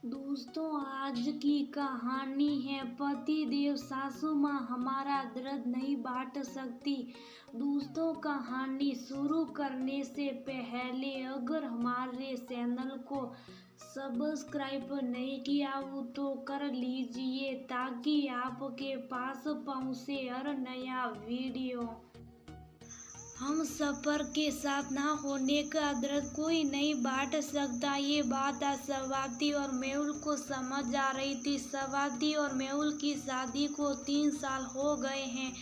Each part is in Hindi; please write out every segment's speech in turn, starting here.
दोस्तों, आज की कहानी है पति देव सासू माँ हमारा दर्द नहीं बांट सकती। दोस्तों, कहानी शुरू करने से पहले अगर हमारे चैनल को सब्सक्राइब नहीं किया हो तो कर लीजिए ताकि आपके पास पहुँचे हर नया वीडियो। हम सफर के साथ ना होने का दर्द कोई नहीं बांट सकता। ये बात आज स्वाति और मेहुल को समझ आ रही थी। स्वाति और मेहुल की शादी को 3 साल हो गए हैं।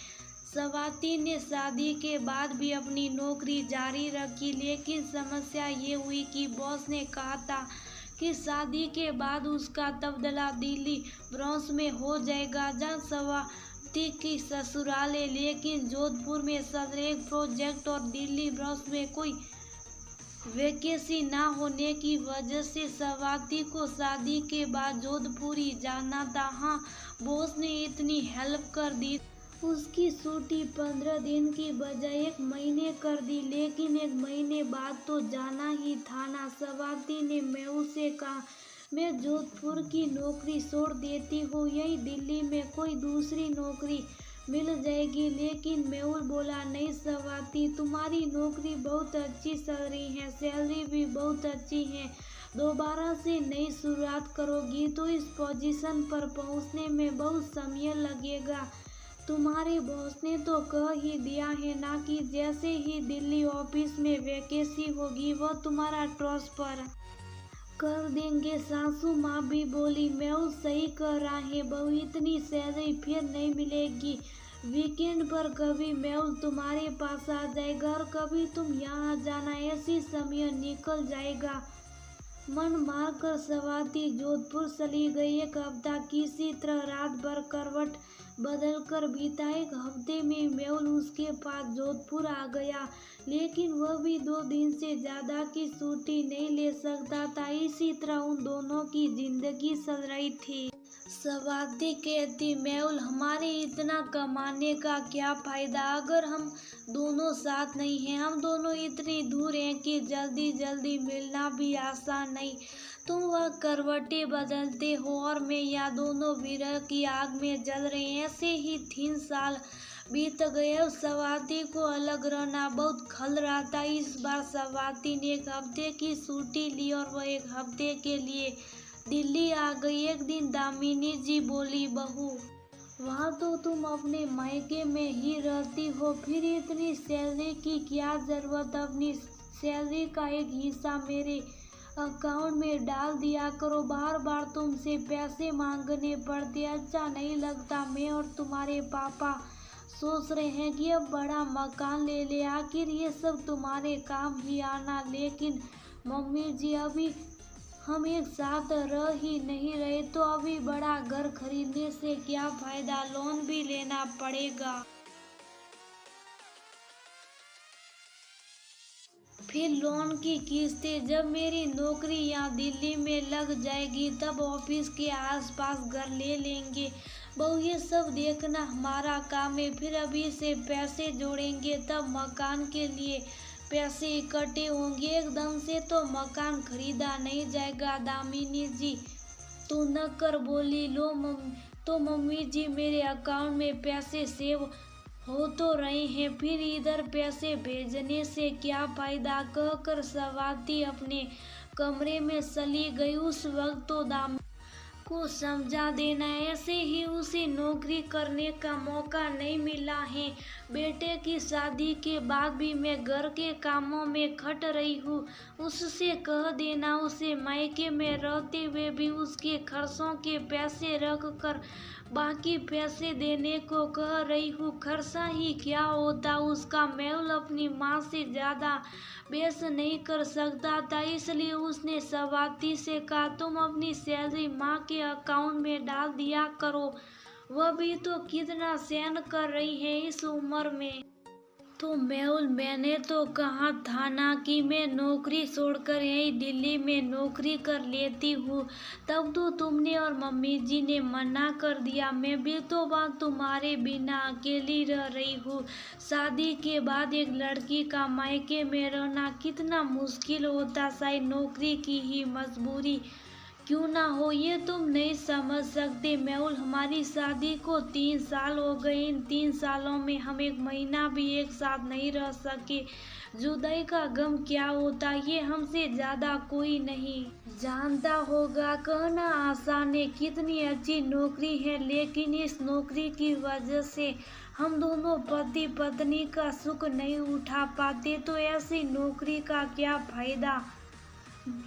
स्वाति ने शादी के बाद भी अपनी नौकरी जारी रखी, लेकिन समस्या ये हुई कि बॉस ने कहा था कि शादी के बाद उसका तबादला दिल्ली ब्रांच में हो जाएगा, जहाँ स्वाति की ससुराल है। लेकिन जोधपुर में एक प्रोजेक्ट और दिल्ली ब्रांच में कोई वैकेंसी ना होने की वजह से स्वाति को शादी के बाद जोधपुर ही जाना था। हाँ, बॉस ने इतनी हेल्प कर दी, उसकी छुट्टी 15 दिन की बजाय 1 महीने कर दी, लेकिन 1 महीने बाद तो जाना ही था ना। स्वाति ने मेहुल से कहा, मैं जोधपुर की नौकरी छोड़ देती हूँ, यही दिल्ली में कोई दूसरी नौकरी मिल जाएगी। लेकिन मेहुल बोला, नहीं स्वाति, तुम्हारी नौकरी बहुत अच्छी चल रही है, सैलरी भी बहुत अच्छी है। दोबारा से नई शुरुआत करोगी तो इस पोजीशन पर पहुंचने में बहुत समय लगेगा। तुम्हारे बॉस ने तो कह ही दिया है ना कि जैसे ही दिल्ली ऑफिस में वैकेंसी होगी वो तुम्हारा ट्रांसफर कर देंगे। सासू माँ भी बोली, मेहुल सही कह रहा है बहू, इतनी सैलरी फिर नहीं मिलेगी। वीकेंड पर कभी मेहुल तुम्हारे पास आ जाएगा और कभी तुम यहाँ आ जाना, ऐसी समय निकल जाएगा। मन मारकर स्वाति जोधपुर चली गई। 1 हफ्ता किसी तरह रात भर करवट बदलकर बीता। 1 हफ्ते में मेहुल उसके पास जोधपुर आ गया, लेकिन वह भी 2 दिन से ज्यादा की छुट्टी नहीं ले सकता था। इसी तरह उन दोनों की जिंदगी चल रही थी। स्वाति कहती, मेहुल, हमारे इतना कमाने का क्या फायदा अगर हम दोनों साथ नहीं हैं। हम दोनों इतनी दूर हैं कि जल्दी जल्दी मिलना भी आसान नहीं। तुम वह करवटें बदलते हो और मैं यहाँ दोनों विरह की आग में जल रहे हैं। ऐसे ही 3 साल बीत गए। अब स्वाति को अलग रहना बहुत खल रहा था। इस बार स्वाति ने 1 हफ्ते की छुट्टी ली और वह 1 हफ्ते के लिए दिल्ली आ गई। एक दिन दामिनी जी बोली, बहू, वहाँ तो तुम अपने मायके में ही रहती हो, फिर इतनी सैलरी की क्या जरूरत। अपनी सैलरी का एक हिस्सा मेरे अकाउंट में डाल दिया करो, बार बार तुमसे पैसे मांगने पड़ते अच्छा नहीं लगता। मैं और तुम्हारे पापा सोच रहे हैं कि अब बड़ा मकान ले ले, आखिर ये सब तुम्हारे काम ही आना। लेकिन मम्मी जी, अभी हम एक साथ रह ही नहीं रहे तो अभी बड़ा घर खरीदने से क्या फायदा, लोन भी लेना पड़ेगा। फिर लोन की किस्तें, जब मेरी नौकरी यहाँ दिल्ली में लग जाएगी तब ऑफिस के आसपास घर ले लेंगे। बहू, ये सब देखना हमारा काम है। फिर अभी से पैसे जोड़ेंगे तब मकान के लिए पैसे इकट्ठे होंगे। एकदम से तो मकान खरीदा नहीं जाएगा। दामिनी जी तो न कर बोली, लो तो मम्मी जी, मेरे अकाउंट में पैसे सेव हो तो रहे हैं, फिर इधर पैसे भेजने से क्या फायदा, कहकर स्वाति अपने कमरे में चली गई। उस वक्त तो दाम को समझा देना, ऐसे ही उसे नौकरी करने का मौका नहीं मिला है। बेटे की शादी के बाद भी मैं घर के कामों में खट रही हूँ। उससे कह देना, उसे मायके में रहते हुए भी उसके खर्चों के पैसे रख कर बाकी पैसे देने को कह रही हूँ। खर्चा ही क्या होता उसका, मेहुल अपनी माँ से ज्यादा बेस नहीं कर सकता था, इसलिए उसने स्वाति से कहा, तुम अपनी सैलरी माँ के अकाउंट में डाल दिया करो, वह भी तो कितना सहन कर रही है इस उम्र में। तो मेहुल, मैंने तो कहा था ना कि मैं नौकरी छोड़कर यही दिल्ली में नौकरी कर लेती हूँ, तब तो तुमने और मम्मी जी ने मना कर दिया। मैं भी तो वहाँ तुम्हारे बिना अकेली रह रही हूँ। शादी के बाद एक लड़की का मायके में रहना कितना मुश्किल होता, शायद नौकरी की ही मजबूरी क्यों ना हो ये तुम नहीं समझ सकते मेहुल, हमारी शादी को 3 साल हो गए। इन 3 सालों में हम एक महीना भी एक साथ नहीं रह सके। जुदाई का गम क्या होता ये हमसे ज्यादा कोई नहीं जानता होगा। कहना आसान है, कितनी अच्छी नौकरी है, लेकिन इस नौकरी की वजह से हम दोनों पति पत्नी का सुख नहीं उठा पाते, तो ऐसी नौकरी का क्या फायदा।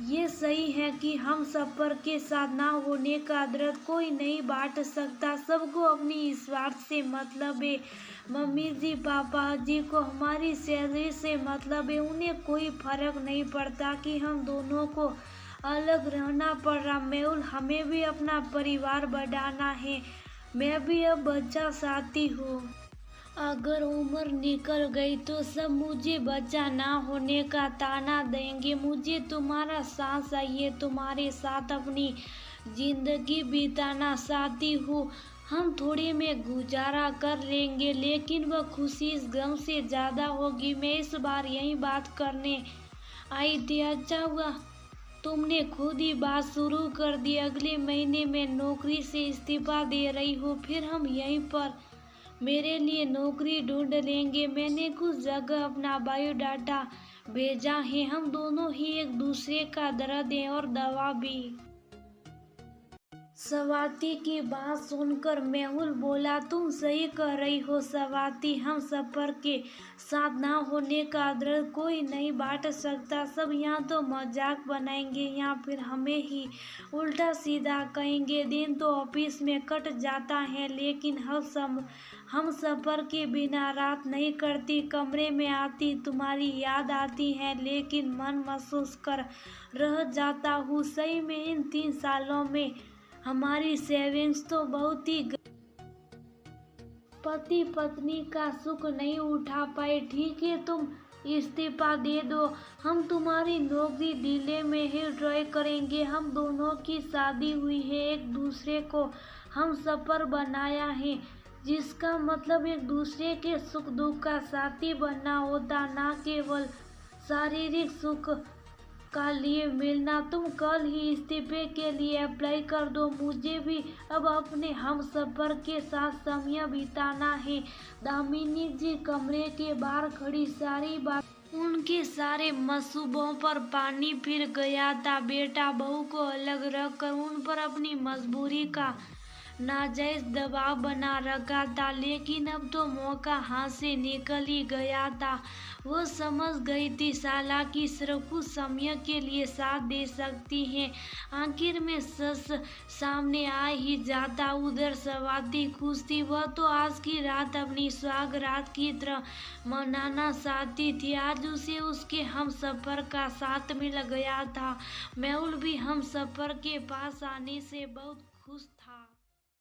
ये सही है कि हम सफर के साथ ना होने का दर्द कोई नहीं बांट सकता। सबको अपनी स्वार्थ से मतलब है। मम्मी जी पापा जी को हमारी सैलरी से मतलब है। उन्हें कोई फर्क नहीं पड़ता कि हम दोनों को अलग रहना पड़ रहा। मेहुल, हमें भी अपना परिवार बढ़ाना है। मैं भी अब बच्चा चाहती हूँ। अगर उम्र निकल गई तो सब मुझे बच्चा ना होने का ताना देंगे। मुझे तुम्हारा साथ चाहिए, तुम्हारे साथ अपनी जिंदगी बिताना चाहती हूँ। हम थोड़े में गुजारा कर लेंगे, लेकिन वह खुशी इस गम से ज्यादा होगी। मैं इस बार यही बात करने आई थी। अच्छा हुआ तुमने खुद ही बात शुरू कर दी। अगले महीने में नौकरी से इस्तीफा दे रही हूँ, फिर हम यहीं पर मेरे लिए नौकरी ढूंढ लेंगे। मैंने कुछ जगह अपना बायोडाटा भेजा है। हम दोनों ही एक दूसरे का दर्द है और दवा भी। स्वाति की बात सुनकर मेहुल बोला, तुम सही कह रही हो स्वाति, हम सफर के साथ ना होने का दर्द कोई नहीं बांट सकता। सब यहाँ तो मजाक बनाएंगे या फिर हमें ही उल्टा सीधा कहेंगे। दिन तो ऑफिस में कट जाता है, लेकिन हम सफर के बिना रात नहीं करती। कमरे में आती तुम्हारी याद आती है, लेकिन मन महसूस कर रह जाता हूँ। सही में इन 3 सालों में हमारी सेविंग्स तो बहुत ही पति पत्नी का सुख नहीं उठा पाए। ठीक है, तुम इस्तीफा दे दो, हम तुम्हारी नौकरी दिल्ली में ही ट्राई करेंगे। हम दोनों की शादी हुई है, एक दूसरे को हम सफर बनाया है, जिसका मतलब एक दूसरे के सुख दुख का साथी बनना होता, ना केवल शारीरिक सुख का लिए मिलना। तुम कल ही इस्तीफे के लिए अप्लाई कर दो। मुझे भी अब अपने हम सफर के साथ समय बिताना है। दामिनी जी कमरे के बाहर खड़ी सारी बात उनके सारे मंसूबों पर पानी फिर गया था। बेटा बहू को अलग रखकर उन पर अपनी मजबूरी का नाजायज दबाव बना रखा था, लेकिन अब तो मौका हाथ से निकल ही गया था। वो समझ गई थी साला की सिर्फ कुछ समय के लिए साथ दे सकती है। आखिर में सच सामने आ ही जाता। उधर स्वाति खुश थी। वह तो आज की रात अपनी सुहाग रात की तरह मनाना चाहती थी। आज उसे उसके हम सफर का साथ मिल गया था। मेहुल भी हम सफर के पास आने से बहुत खुश था।